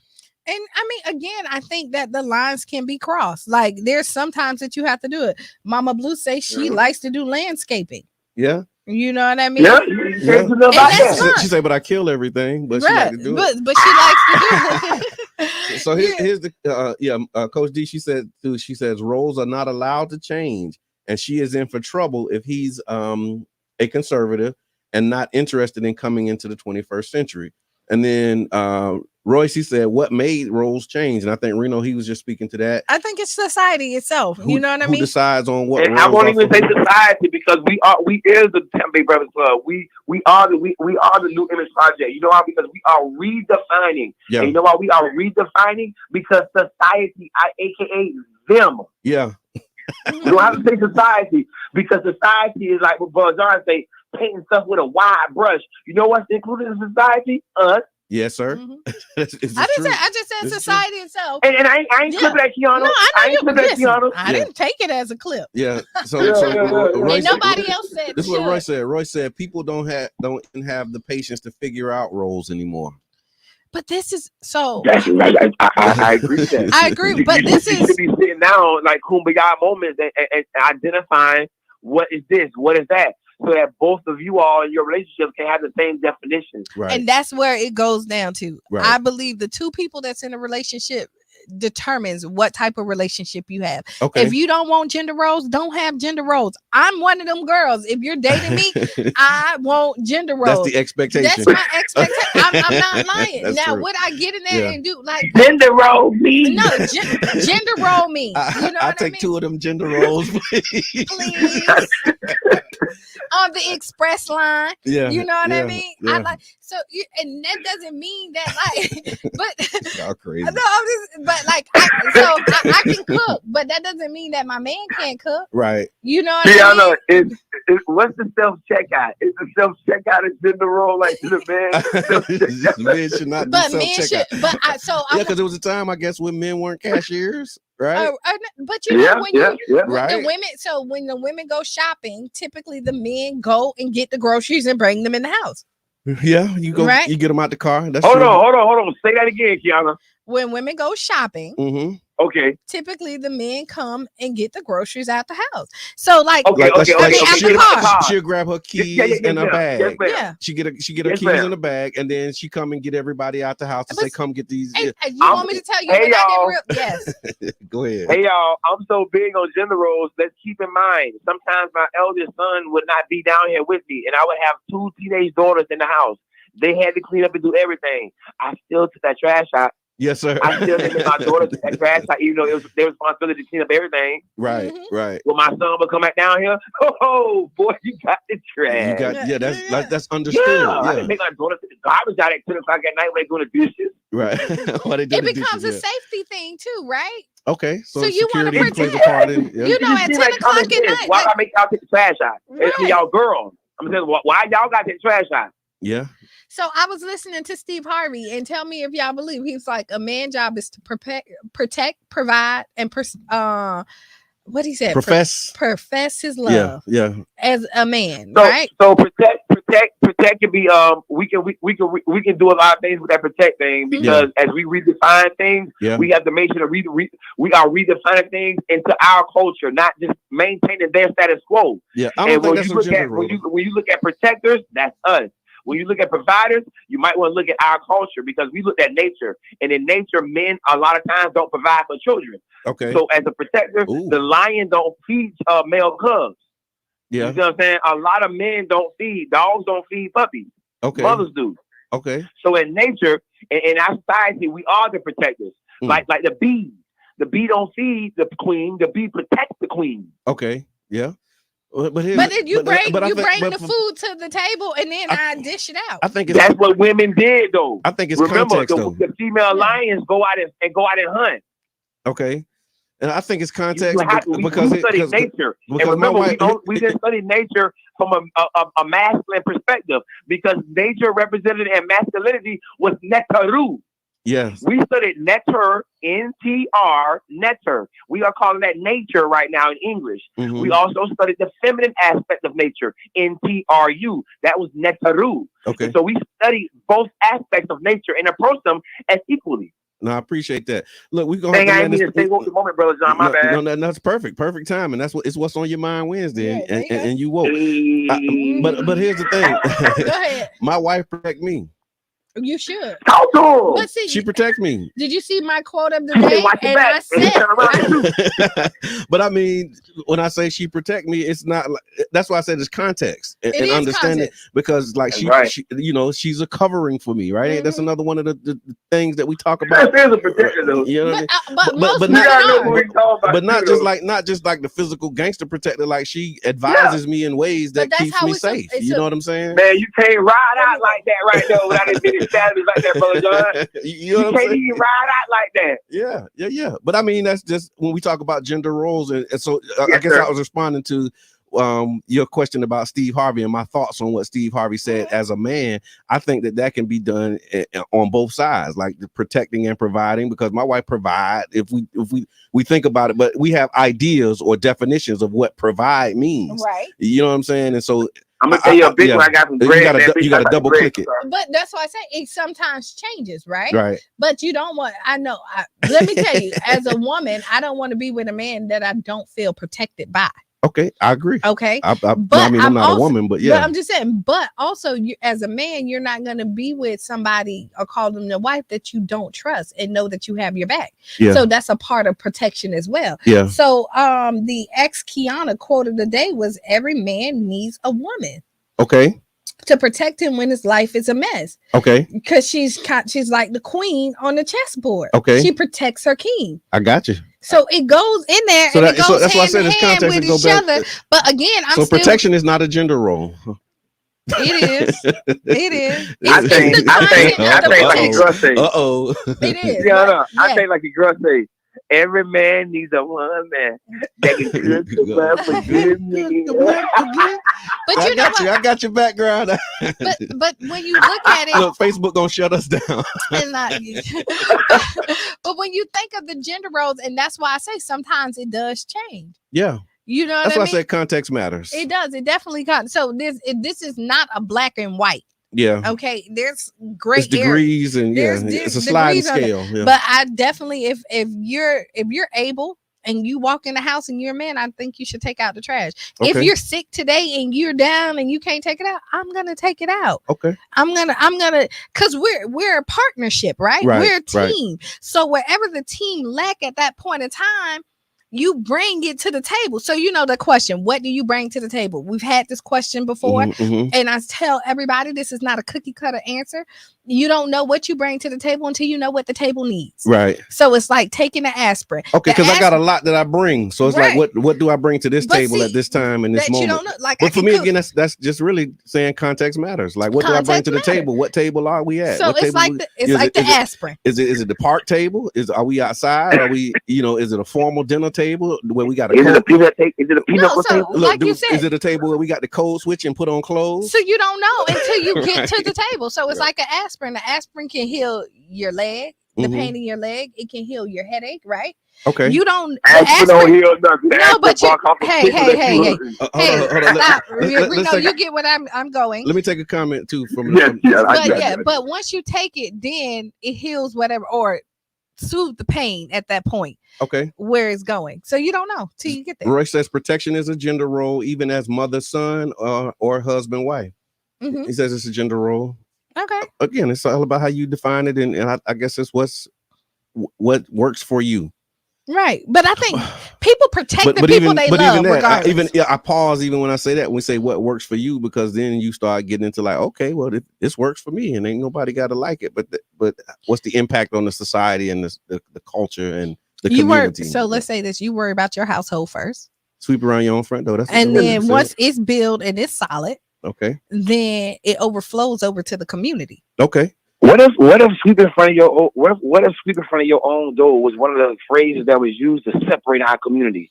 [SPEAKER 3] And I mean, again, I think that the lines can be crossed. Like, there's sometimes that you have to do it. Mama Blue says she likes to do landscaping.
[SPEAKER 2] Yeah.
[SPEAKER 3] You know what I mean?
[SPEAKER 5] Yeah.
[SPEAKER 2] She said, but I kill everything, but she likes to do it.
[SPEAKER 3] But she likes to do it.
[SPEAKER 2] So here's the Coach D. She says roles are not allowed to change, and she is in for trouble if he's a conservative and not interested in coming into the 21st century. And then Royce, he said, what made roles change? And I think Reno, he was just speaking to that.
[SPEAKER 3] I think it's society itself. You know what I mean?
[SPEAKER 2] Who decides on what
[SPEAKER 5] and
[SPEAKER 2] roles?
[SPEAKER 5] I won't even say society because we is the Tampa Brothers Club. We are the New Image Project. You know why? Because we are redefining.
[SPEAKER 2] Yeah.
[SPEAKER 5] And you know why we are redefining? Because society, aka them.
[SPEAKER 2] Yeah.
[SPEAKER 5] You don't have to say society because society is like what Brother John say, painting stuff with a wide brush. You know what's included in society? Us.
[SPEAKER 2] Yes, sir.
[SPEAKER 3] I just said society itself.
[SPEAKER 5] And I ain't clipping that, Keanu.
[SPEAKER 3] No, I know
[SPEAKER 5] Keanu.
[SPEAKER 3] I didn't take it as a clip.
[SPEAKER 2] Yeah. So
[SPEAKER 3] and nobody else said.
[SPEAKER 2] This is what Roy said. Roy said people don't even have the patience to figure out roles anymore.
[SPEAKER 3] But this is so.
[SPEAKER 5] That's right. I agree with that.
[SPEAKER 3] I agree, but this is
[SPEAKER 5] you should be sitting down like kumbaya moments and identifying what is this, what is that, so that both of you all in your relationship can have the same definition.
[SPEAKER 2] Right.
[SPEAKER 3] And that's where it goes down to.
[SPEAKER 2] Right.
[SPEAKER 3] I believe the two people that's in a relationship determines what type of relationship you have.
[SPEAKER 2] Okay.
[SPEAKER 3] If you don't want gender roles, don't have gender roles. I'm one of them girls. If you're dating me, I want gender roles.
[SPEAKER 2] That's the expectation.
[SPEAKER 3] That's my expectation. I'm not lying. Now,
[SPEAKER 2] true.
[SPEAKER 3] would I get in there and do like
[SPEAKER 5] gender role me?
[SPEAKER 3] No, gender role me. You know
[SPEAKER 2] I'll
[SPEAKER 3] what
[SPEAKER 2] take
[SPEAKER 3] I mean?
[SPEAKER 2] two of them gender roles, please.
[SPEAKER 3] On the express line.
[SPEAKER 2] Yeah.
[SPEAKER 3] You know what I
[SPEAKER 2] yeah,
[SPEAKER 3] mean?
[SPEAKER 2] yeah.
[SPEAKER 3] I like so and that doesn't mean that like but
[SPEAKER 2] Y'all crazy.
[SPEAKER 3] no, but like I can cook, but that doesn't mean that my man can't cook.
[SPEAKER 2] Right.
[SPEAKER 3] You know what I mean?
[SPEAKER 5] It's what's the self-checkout? Is the self-checkout a gender role like to the man?
[SPEAKER 2] Men should not do self-checkout.
[SPEAKER 3] Yeah,
[SPEAKER 2] because there was a time, I guess, when men weren't cashiers, right?
[SPEAKER 3] But you know,
[SPEAKER 2] right.
[SPEAKER 3] The women, so when the women go shopping, typically the men go and get the groceries and bring them in the house.
[SPEAKER 2] Yeah, you go,
[SPEAKER 3] right?
[SPEAKER 2] You get them out the car. That's
[SPEAKER 5] hold
[SPEAKER 2] true.
[SPEAKER 5] on. Say that again, Kiana.
[SPEAKER 3] When women go shopping,
[SPEAKER 5] okay,
[SPEAKER 3] typically the men come and get the groceries out the house. So like,
[SPEAKER 2] she'll grab her keys in her bag.
[SPEAKER 3] Yeah,
[SPEAKER 2] she get her keys in the bag, and then she come and get everybody out the house and say, "Come get these."
[SPEAKER 3] You want me to tell you? Hey, y'all. Yes.
[SPEAKER 2] Go ahead.
[SPEAKER 5] Hey y'all, I'm so big on gender roles. Let's keep in mind, sometimes my eldest son would not be down here with me, and I would have two teenage daughters in the house. They had to clean up and do everything. I still took that trash out.
[SPEAKER 2] Yes, sir.
[SPEAKER 5] I still didn't let my daughter take that trash out, even though it was their responsibility to clean up everything.
[SPEAKER 2] Right, right.
[SPEAKER 5] When my son would come back down here, oh boy, you got the trash.
[SPEAKER 2] That's understood.
[SPEAKER 5] I didn't make my daughter take the garbage out at 10 o'clock at night when they doing the dishes.
[SPEAKER 2] Right.
[SPEAKER 3] It becomes a safety thing too, right?
[SPEAKER 2] Okay, so
[SPEAKER 3] you want to
[SPEAKER 2] plays a part in. Yeah.
[SPEAKER 3] You know, at 10 o'clock at night.
[SPEAKER 5] Why I make y'all take the trash out? Right. It's y'all girls. I'm saying, why y'all got to take the trash out?
[SPEAKER 2] Yeah.
[SPEAKER 3] So I was listening to Steve Harvey, and tell me if y'all believe he's like a man's job is to protect, provide, and what he said, profess his love.
[SPEAKER 2] Yeah.
[SPEAKER 3] As a man, right?
[SPEAKER 5] So protect can be we can do a lot of things with that protect thing because as we redefine things, we have to make sure that we are redefining things into our culture, not just maintaining their status quo.
[SPEAKER 2] Yeah,
[SPEAKER 5] and when you look at protectors, that's us. When you look at providers, you might want to look at our culture because we look at nature. And in nature, men a lot of times don't provide for children.
[SPEAKER 2] Okay.
[SPEAKER 5] So as a protector, the lion don't feed male cubs.
[SPEAKER 2] Yeah.
[SPEAKER 5] You know what I'm saying? A lot of men don't feed. Dogs don't feed puppies.
[SPEAKER 2] Okay.
[SPEAKER 5] Mothers do.
[SPEAKER 2] Okay.
[SPEAKER 5] So in nature, in our society, we are the protectors. Like the bee. The bee don't feed the queen. The bee protects the queen.
[SPEAKER 2] Okay. Yeah. But
[SPEAKER 3] then you bring the food to the table and then I dish it out.
[SPEAKER 2] I think
[SPEAKER 5] that's what women did though.
[SPEAKER 2] I think it's context though.
[SPEAKER 5] The female lions go out and hunt.
[SPEAKER 2] Okay. And I think it's context
[SPEAKER 5] because we study nature. And remember, we didn't study nature from a masculine perspective because nature represented and masculinity was netaru.
[SPEAKER 2] Yes.
[SPEAKER 5] We studied netter, N-T-R, netter. We are calling that nature right now in English. Mm-hmm. We also studied the feminine aspect of nature, N-T-R-U. That was netaru.
[SPEAKER 2] Okay.
[SPEAKER 5] And so we studied both aspects of nature and approach them as equally.
[SPEAKER 2] No, I appreciate that. Look, we're gonna.
[SPEAKER 5] I didn't mean to say what the moment, brother John. My bad.
[SPEAKER 2] No, that's perfect time, and that's what's on your mind Wednesday, and you woke. But here's the thing.
[SPEAKER 3] Go ahead.
[SPEAKER 2] My wife protect me.
[SPEAKER 3] You should.
[SPEAKER 5] Talk to him.
[SPEAKER 3] But see,
[SPEAKER 2] She protects me.
[SPEAKER 3] Did you see my quote of the
[SPEAKER 5] She
[SPEAKER 3] day?
[SPEAKER 5] say, watch your
[SPEAKER 3] And
[SPEAKER 5] back, and you turn around.
[SPEAKER 2] But I mean, when I say she protect me, it's not like, that's why I said it's context and
[SPEAKER 3] is
[SPEAKER 2] understanding,
[SPEAKER 3] context.
[SPEAKER 2] because like she, you know, she's a covering for me, right? That's another one of the things that we talk about.
[SPEAKER 5] That is a protection, though.
[SPEAKER 2] You know what I mean?
[SPEAKER 3] But
[SPEAKER 2] not just like the physical gangster protector. Like she advises me in ways that keeps me safe. You know what I'm saying?
[SPEAKER 5] Man, you can't ride out like that right there without it being established like that, brother John.
[SPEAKER 2] You know what I'm
[SPEAKER 5] can't
[SPEAKER 2] saying?
[SPEAKER 5] even ride out like that.
[SPEAKER 2] Yeah. But I mean, that's just when we talk about gender roles, and so I guess I was responding to your question about Steve Harvey and my thoughts on what Steve Harvey said. As a man, I think that can be done on both sides, like the protecting and providing, because my wife provide if we think about it, but we have ideas or definitions of what provide means,
[SPEAKER 3] right?
[SPEAKER 2] You know what I'm saying? And so
[SPEAKER 5] I'm gonna tell you a big one I got from Greg.
[SPEAKER 2] You gotta double click it.
[SPEAKER 3] But that's why I say it sometimes changes, right?
[SPEAKER 2] Right.
[SPEAKER 3] But you don't want, let me tell you, as a woman, I don't want to be with a man that I don't feel protected by.
[SPEAKER 2] Okay, I agree.
[SPEAKER 3] Okay,
[SPEAKER 2] I mean, I'm not a woman, but yeah.
[SPEAKER 3] But I'm just saying. But also, you as a man, you're not going to be with somebody or call them the wife that you don't trust and know that you have your back. Yeah. So that's a part of protection as well.
[SPEAKER 2] Yeah.
[SPEAKER 3] So the ex Kiana quote of the day was, "Every man needs a woman."
[SPEAKER 2] Okay.
[SPEAKER 3] To protect him when his life is a mess.
[SPEAKER 2] Okay.
[SPEAKER 3] Because she's like the queen on the chessboard.
[SPEAKER 2] Okay.
[SPEAKER 3] She protects her king.
[SPEAKER 2] I got you.
[SPEAKER 3] So it goes in there, and it goes hand in hand with each other. But again,
[SPEAKER 2] protection is not a gender role.
[SPEAKER 3] It is. It is.
[SPEAKER 5] I think like your girl say.
[SPEAKER 3] It is.
[SPEAKER 5] Yeah, I think like your girl say. Every man needs a woman that can cook the well forgive me.
[SPEAKER 3] But you know what?
[SPEAKER 2] I got your background.
[SPEAKER 3] but when you look at it,
[SPEAKER 2] look, Facebook gonna shut us down.
[SPEAKER 3] But when you think of the gender roles, and that's why I say sometimes it does change.
[SPEAKER 2] Yeah.
[SPEAKER 3] You know
[SPEAKER 2] that's
[SPEAKER 3] what
[SPEAKER 2] why
[SPEAKER 3] I mean?
[SPEAKER 2] I said context matters.
[SPEAKER 3] It does. It definitely comes. So this is not a black and white.
[SPEAKER 2] Yeah.
[SPEAKER 3] Okay. There's great
[SPEAKER 2] degrees and it's a sliding scale. Yeah.
[SPEAKER 3] But I definitely, if you're able and you walk in the house and you're a man, I think you should take out the trash. Okay. If you're sick today and you're down and you can't take it out, I'm gonna take it out.
[SPEAKER 2] Okay.
[SPEAKER 3] I'm gonna, because we're a partnership, right? We're a team. Right. So wherever the team lack at that point in time, you bring it to the table. So you know the question, what do you bring to the table? We've had this question before, and I tell everybody this is not a cookie cutter answer. You don't know what you bring to the table until you know what the table needs.
[SPEAKER 2] Right.
[SPEAKER 3] So it's like taking an aspirin.
[SPEAKER 2] Okay, because I got a lot that I bring. So it's like, what do I bring to this table at this time in this moment?
[SPEAKER 3] You don't know, like,
[SPEAKER 2] but for me, again, that's just really saying context matters. Like, what do I bring to the table? What table are we at?
[SPEAKER 3] So it's like the aspirin.
[SPEAKER 2] Is it the park table? Are we outside? Are we, is it a formal dinner table where we got a
[SPEAKER 5] Is it a peanut table?
[SPEAKER 3] Like you said,
[SPEAKER 2] is it a table where we got the code switch and put on clothes?
[SPEAKER 3] So you don't know until you get to the table. So it's like an aspirin. The aspirin can heal your leg, the pain in your leg. It can heal your headache, right?
[SPEAKER 2] Okay.
[SPEAKER 3] You don't.
[SPEAKER 5] Aspirin don't heal nothing.
[SPEAKER 3] No, but you. Hey.
[SPEAKER 2] Hold on.
[SPEAKER 3] You get what I'm going.
[SPEAKER 2] Let me take a comment too from.
[SPEAKER 3] But once you take it, then it heals whatever or soothe the pain at that point.
[SPEAKER 2] Okay.
[SPEAKER 3] Where it's going. So you don't know till you get there.
[SPEAKER 2] Roy says protection is a gender role, even as mother, son, or husband, wife. He says it's a gender role.
[SPEAKER 3] Okay.
[SPEAKER 2] Again, it's all about how you define it, and I guess it's what works for you.
[SPEAKER 3] Right. But I think people protect the people they love.
[SPEAKER 2] I pause even when I say that. When we say what works for you, because then you start getting into like, okay, well, this works for me, and ain't nobody got to like it. But what's the impact on the society and the culture and the community?
[SPEAKER 3] So let's say this: you worry about your household first.
[SPEAKER 2] Sweep around your own front door.
[SPEAKER 3] And then once it's built and it's solid.
[SPEAKER 2] Okay.
[SPEAKER 3] Then it overflows over to the community.
[SPEAKER 2] Okay.
[SPEAKER 5] What if sweep in front of your what if sweep in front of your own door was one of the phrases that was used to separate our community?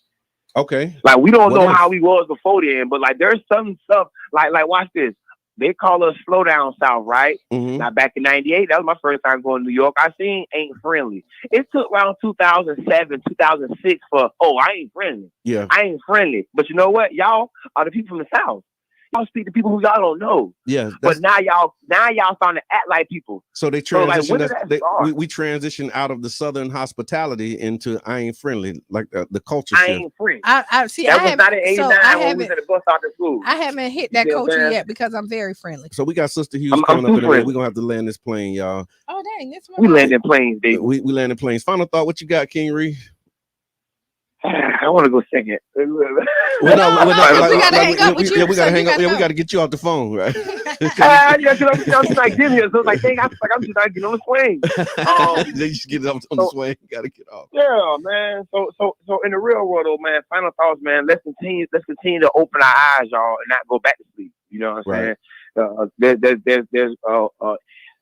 [SPEAKER 2] Okay.
[SPEAKER 5] Like we don't know how we was before then, but like there's some stuff like watch this. They call us slow down south, right? Now back in '98, that was my first time going to New York. I seen ain't friendly. It took around 2007, 2006 for I ain't friendly.
[SPEAKER 2] Yeah.
[SPEAKER 5] I ain't friendly. But you know what? Y'all are the people from the South. y'all speak to people who y'all don't know.
[SPEAKER 2] Yeah,
[SPEAKER 5] but now y'all starting to act like people.
[SPEAKER 2] So they transition. We transition out of the Southern hospitality into I ain't friendly, like the culture shift.
[SPEAKER 5] I ain't friendly.
[SPEAKER 3] I see.
[SPEAKER 5] That was not in '89 when we was at the bus stop at school.
[SPEAKER 3] I haven't hit that culture yet because I'm very friendly.
[SPEAKER 2] So we got Sister Hughes coming up in a minute. We're gonna have to land this plane, y'all.
[SPEAKER 3] Oh dang, this one.
[SPEAKER 5] We landing planes, baby.
[SPEAKER 2] We landing planes. Final thought. What you got, King Ree?
[SPEAKER 5] I want to go second.
[SPEAKER 3] We gotta hang up with you.
[SPEAKER 2] We gotta hang up. Yeah, we gotta get you off the phone, right?
[SPEAKER 5] Yeah, because I'm just like giving you. So it's like, dang, I'm just not getting on the swing.
[SPEAKER 2] Then you should get on the swing. Gotta get off.
[SPEAKER 5] Yeah, man. So in the real world, though, man. Final thoughts, man. Let's continue to open our eyes, y'all, and not go back to sleep. You know what I'm saying?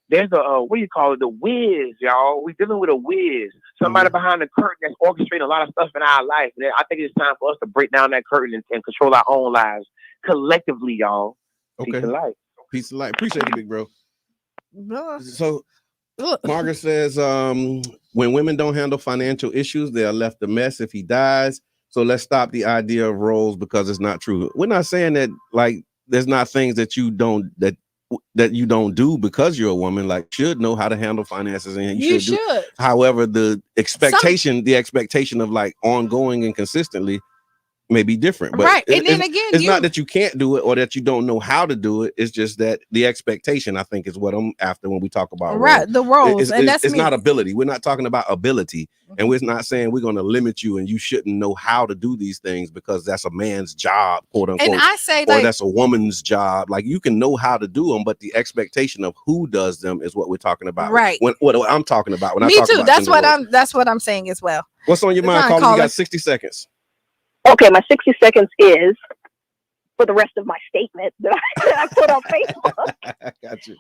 [SPEAKER 5] There's a what do you call it? The whiz, y'all. We're dealing with a whiz. Somebody behind the curtain that's orchestrating a lot of stuff in our life. And I think it's time for us to break down that curtain and control our own lives collectively, y'all.
[SPEAKER 2] Okay.
[SPEAKER 5] Peace and light.
[SPEAKER 2] Peace and light. Appreciate it, big bro. So Margaret says, when women don't handle financial issues, they are left a mess if he dies. So let's stop the idea of roles because it's not true. We're not saying that like there's not things that you don't do because you're a woman. Like, should know how to handle finances, and you should. However, the expectation of like ongoing and consistently may be different, but
[SPEAKER 3] right. And then again,
[SPEAKER 2] it's not that you can't do it or that you don't know how to do it. It's just that the expectation, I think, is what I'm after when we talk about
[SPEAKER 3] roles. The roles.
[SPEAKER 2] It's not ability. We're not talking about ability, and we're not saying we're going to limit you and you shouldn't know how to do these things because that's a man's job, quote unquote.
[SPEAKER 3] And I say,
[SPEAKER 2] or that's a woman's job. Like, you can know how to do them, but the expectation of who does them is what we're talking about.
[SPEAKER 3] Right.
[SPEAKER 2] What I'm talking about. When
[SPEAKER 3] Me
[SPEAKER 2] I talk
[SPEAKER 3] too.
[SPEAKER 2] About
[SPEAKER 3] that's what I'm saying as well.
[SPEAKER 2] What's on your mind, Caller? You got 60 seconds.
[SPEAKER 4] Okay, my 60 seconds is for the rest of my statement that I put on Facebook.
[SPEAKER 2] Got you.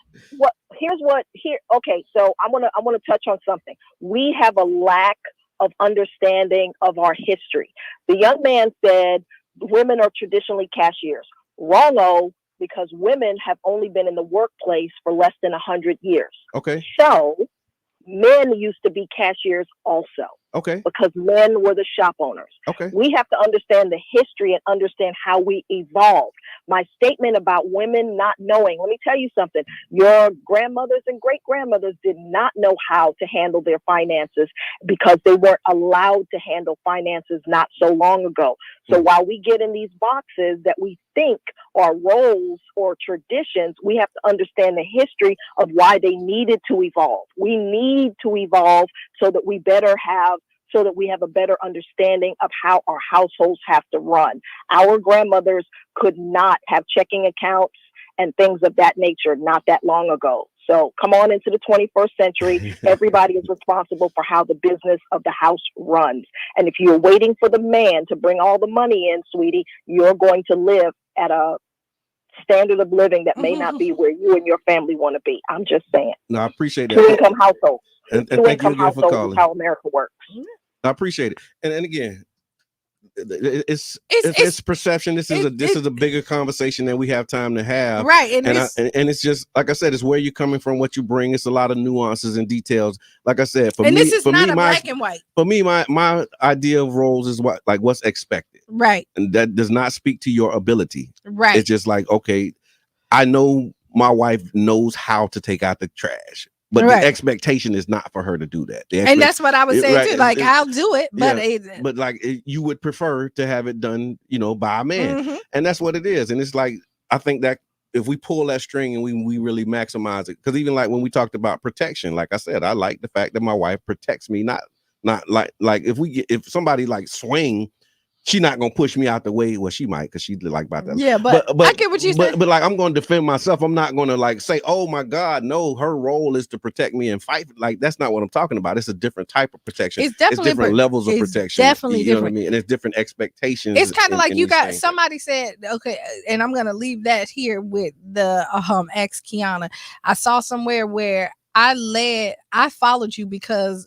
[SPEAKER 4] Okay, so I want to touch on something. We have a lack of understanding of our history. The young man said women are traditionally cashiers. Wrong-o, because women have only been in the workplace for less than 100 years.
[SPEAKER 2] Okay.
[SPEAKER 4] So men used to be cashiers also.
[SPEAKER 2] Okay.
[SPEAKER 4] Because men were the shop owners.
[SPEAKER 2] Okay.
[SPEAKER 4] We have to understand the history and understand how we evolved. My statement about women not knowing, let me tell you something. Your grandmothers and great-grandmothers did not know how to handle their finances because they weren't allowed to handle finances not so long ago. So while we get in these boxes that we think are roles or traditions, we have to understand the history of why they needed to evolve. We need to evolve so that we have a better understanding of how our households have to run. Our grandmothers could not have checking accounts and things of that nature not that long ago. So come on into the 21st century. Everybody is responsible for how the business of the house runs. And if you're waiting for the man to bring all the money in, sweetie, you're going to live at a standard of living that may not be where you and your family want to be. I'm just saying.
[SPEAKER 2] No, I appreciate that.
[SPEAKER 4] Two-income households.
[SPEAKER 2] And thank you again for calling.
[SPEAKER 4] How America works.
[SPEAKER 2] I appreciate it. And again, it's perception. This is a bigger conversation than we have time to have.
[SPEAKER 3] Right.
[SPEAKER 2] And it's just like I said, it's where you're coming from, what you bring. It's a lot of nuances and details. Like I said,
[SPEAKER 3] this is not black and white.
[SPEAKER 2] For me, my idea of roles is what's expected.
[SPEAKER 3] Right.
[SPEAKER 2] And that does not speak to your ability.
[SPEAKER 3] Right.
[SPEAKER 2] It's just like, okay, I know my wife knows how to take out the trash. But the expectation is not for her to do that. And
[SPEAKER 3] that's what I would say too. Like, I'll do it, but
[SPEAKER 2] you would prefer to have it done, by a man, and that's what it is. And it's like, I think that if we pull that string and we really maximize it, because even like when we talked about protection, like I said, I like the fact that my wife protects me, not like if somebody like swing. She's not gonna push me out the way. Well, she might, because she's like about that.
[SPEAKER 3] Yeah, but I get what you said.
[SPEAKER 2] But like, I'm gonna defend myself. I'm not gonna like say, "Oh my God, no." Her role is to protect me and fight. Like, that's not what I'm talking about. It's a different type of protection.
[SPEAKER 3] It's definitely
[SPEAKER 2] different levels of protection.
[SPEAKER 3] Definitely
[SPEAKER 2] you
[SPEAKER 3] different.
[SPEAKER 2] Know what I mean? And it's different expectations.
[SPEAKER 3] It's kind of like you got somebody said, okay, and I'm gonna leave that here with the ex Kiana. I saw somewhere where I followed you because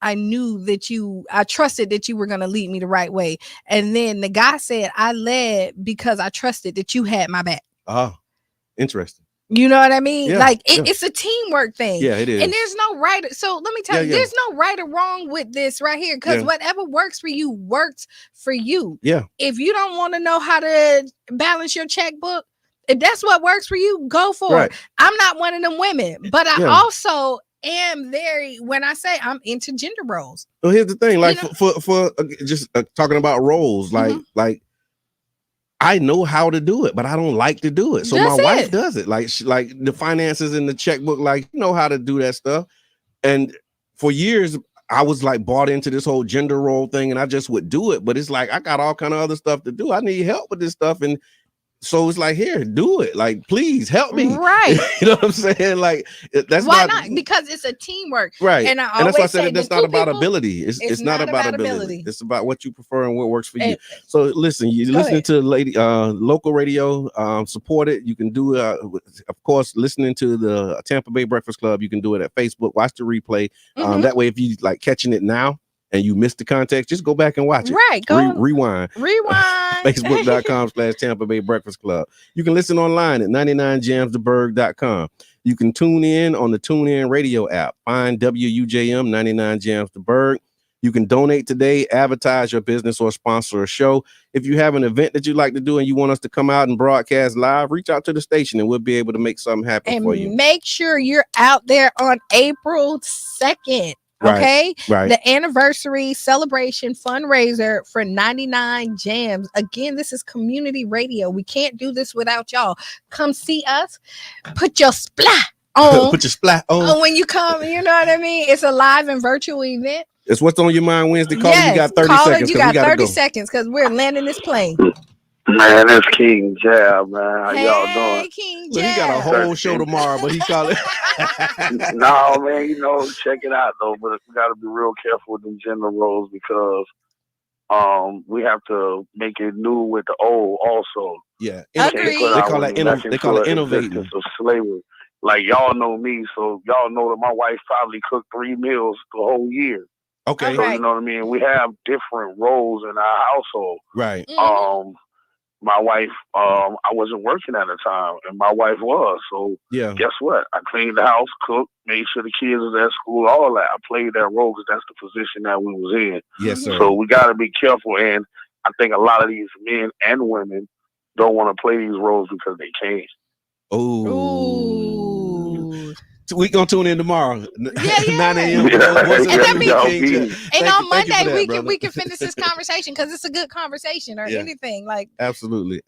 [SPEAKER 3] I knew that I trusted that you were going to lead me the right way. And then the guy said, I led because I trusted that you had my back.
[SPEAKER 2] Oh, interesting.
[SPEAKER 3] You know what I mean?
[SPEAKER 2] Yeah,
[SPEAKER 3] Like it's a teamwork thing.
[SPEAKER 2] Yeah, it is.
[SPEAKER 3] And there's no right. So let me tell you, there's no right or wrong with this right here. Because whatever works for you works for you.
[SPEAKER 2] Yeah.
[SPEAKER 3] If you don't want to know how to balance your checkbook, if that's what works for you, go for it. I'm not one of them women, but I also am very, when I say I'm into gender roles.
[SPEAKER 2] Well, here's the thing, like for just talking about roles, like I know how to do it, but I don't like to do it. So my wife does it. Like the finances in the checkbook, like you know how to do that stuff. And for years, I was like bought into this whole gender role thing, and I just would do it. But it's like I got all kind of other stuff to do. I need help with this stuff, and so it's like, here, do it. Like, please help me.
[SPEAKER 3] Right.
[SPEAKER 2] You know what I'm saying? Like, that's
[SPEAKER 3] why not? Because it's a teamwork.
[SPEAKER 2] Right.
[SPEAKER 3] And
[SPEAKER 2] that's why I said that's not about ability. It's not about ability. It's about what you prefer and what works for you. So listen, you listening to local radio, support it. You can do of course, listening to the Tampa Bay Breakfast Club. You can do it at Facebook. Watch the replay. That way, if you like catching it now and you missed the context, just go back and watch it.
[SPEAKER 3] Right. Go
[SPEAKER 2] rewind. Facebook.com/Tampa Bay Breakfast Club. You can listen online at 99jamstheberg.com. You can tune in on the TuneIn radio app. Find WUJM 99 Jams the Berg. You can donate today, advertise your business, or sponsor a show. If you have an event that you'd like to do and you want us to come out and broadcast live, reach out to the station and we'll be able to make something happen for you.
[SPEAKER 3] And make sure you're out there on April 2nd. Okay,
[SPEAKER 2] right.
[SPEAKER 3] The anniversary celebration fundraiser for 99 Jams. Again, this is community radio. We can't do this without y'all. Come see us. Put your splat on.
[SPEAKER 2] Put your splat on
[SPEAKER 3] when you come. You know what I mean? It's a live and virtual event.
[SPEAKER 2] It's what's on your mind Wednesday. Call it. You got 30 seconds.
[SPEAKER 3] You got 30 seconds because we're landing this plane.
[SPEAKER 5] Man, it's King Jab, man. How y'all doing?
[SPEAKER 3] King
[SPEAKER 2] Jab. Well, he got a whole show tomorrow, but he call it.
[SPEAKER 5] No, man, check it out though. But we got to be real careful with them gender roles because we have to make it new with the old also.
[SPEAKER 2] Yeah,
[SPEAKER 3] they
[SPEAKER 2] call it innovating.
[SPEAKER 5] Of slavery. Like y'all know me, so y'all know that my wife probably cooked 3 meals the whole year.
[SPEAKER 2] Okay,
[SPEAKER 5] so you know what I mean. We have different roles in our household.
[SPEAKER 2] Right.
[SPEAKER 5] My wife, I wasn't working at the time, and my wife was. So guess what? I cleaned the house, cooked, made sure the kids was at school, all that. I played that role because that's the position that we was in.
[SPEAKER 2] Yes, sir.
[SPEAKER 5] So we got to be careful, and I think a lot of these men and women don't want to play these roles because they can't.
[SPEAKER 2] Ooh. We gonna tune in tomorrow. 9 a.m.
[SPEAKER 3] And on Monday we can finish this conversation because it's a good conversation or anything like.
[SPEAKER 2] Absolutely.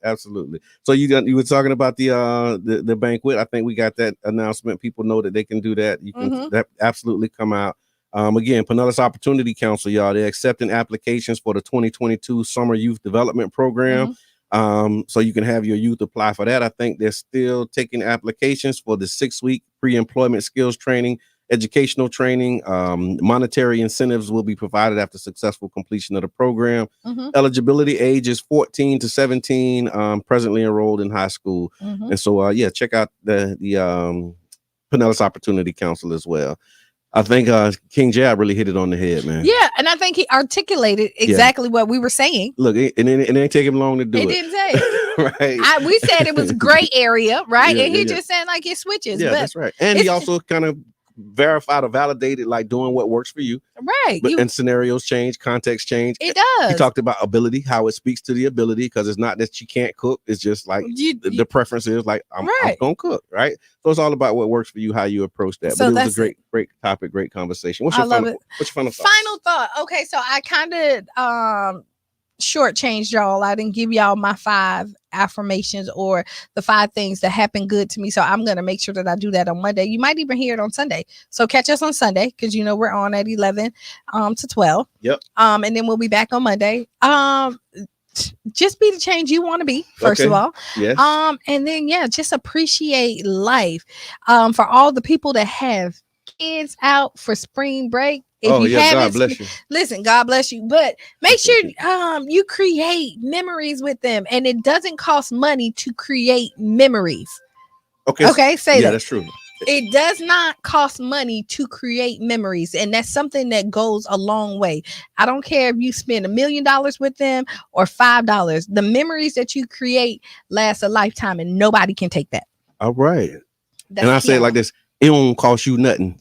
[SPEAKER 2] So you were talking about the banquet. I think we got that announcement. People know that they can do that. You can absolutely come out. Again, Pinellas Opportunity Council, y'all. They're accepting applications for the 2022 Summer Youth Development Program. So you can have your youth apply for that. I think they're still taking applications for the 6-week pre-employment skills training, educational training. Monetary incentives will be provided after successful completion of the program. Eligibility age is 14 to 17, presently enrolled in high school. And so, check out the Pinellas Opportunity Council as well. I think King Jab really hit it on the head, man.
[SPEAKER 3] Yeah, and I think he articulated exactly what we were saying.
[SPEAKER 2] Look, it didn't take him long to do it.
[SPEAKER 3] It didn't take.
[SPEAKER 2] Right.
[SPEAKER 3] We said it was gray area, right? And he just said like it switches.
[SPEAKER 2] Yeah, that's right. And he also kind of verified or validated like doing what works for you.
[SPEAKER 3] Right.
[SPEAKER 2] But and scenarios change, context change.
[SPEAKER 3] It does.
[SPEAKER 2] He talked about ability, how it speaks to the ability, because it's not that you can't cook. It's just like the preference is like I'm gonna cook, right? So it's all about what works for you, how you approach that.
[SPEAKER 3] So
[SPEAKER 2] but it was a great topic, great conversation. What's your final thought?
[SPEAKER 3] Final thought. Okay, so I kind of shortchanged y'all. I didn't give y'all my 5 affirmations or the 5 things that happened good to me. So I'm going to make sure that I do that on Monday. You might even hear it on Sunday. So catch us on Sunday because we're on at 11 to 12.
[SPEAKER 2] Yep.
[SPEAKER 3] And then we'll be back on Monday. Just be the change you want to be, first of all.
[SPEAKER 2] Yes.
[SPEAKER 3] And then just appreciate life. For all the people that have kids out for spring break. If you haven't,
[SPEAKER 2] God bless you.
[SPEAKER 3] Listen, God bless you. But make sure you create memories with them, and it doesn't cost money to create memories. Okay, say that.
[SPEAKER 2] Yeah, that's true.
[SPEAKER 3] It does not cost money to create memories, and that's something that goes a long way. I don't care if you spend $1 million with them or $5. The memories that you create last a lifetime, and nobody can take that.
[SPEAKER 2] All right. And I say it like this: it won't cost you nothing.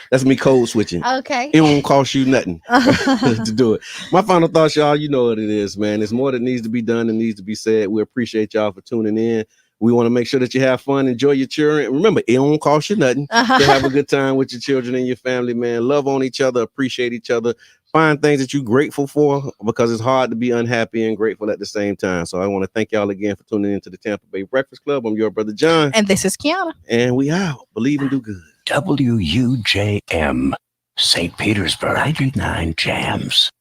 [SPEAKER 2] That's me code switching.
[SPEAKER 3] Okay.
[SPEAKER 2] It won't cost you nothing to do it. My final thoughts, y'all, you know what it is, man. There's more that needs to be done and needs to be said. We appreciate y'all for tuning in. We want to make sure that you have fun, enjoy your children. Remember, it won't cost you nothing to have a good time with your children and your family, man. Love on each other, appreciate each other. Find things that you're grateful for, because it's hard to be unhappy and grateful at the same time. So I want to thank y'all again for tuning into the Tampa Bay Breakfast Club. I'm your brother John.
[SPEAKER 3] And this is Kiana.
[SPEAKER 2] And we out. Believe and do good.
[SPEAKER 6] WUJM, St. Petersburg, 99 Jams.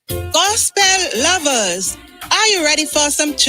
[SPEAKER 7] Gospel lovers, are you ready for some church?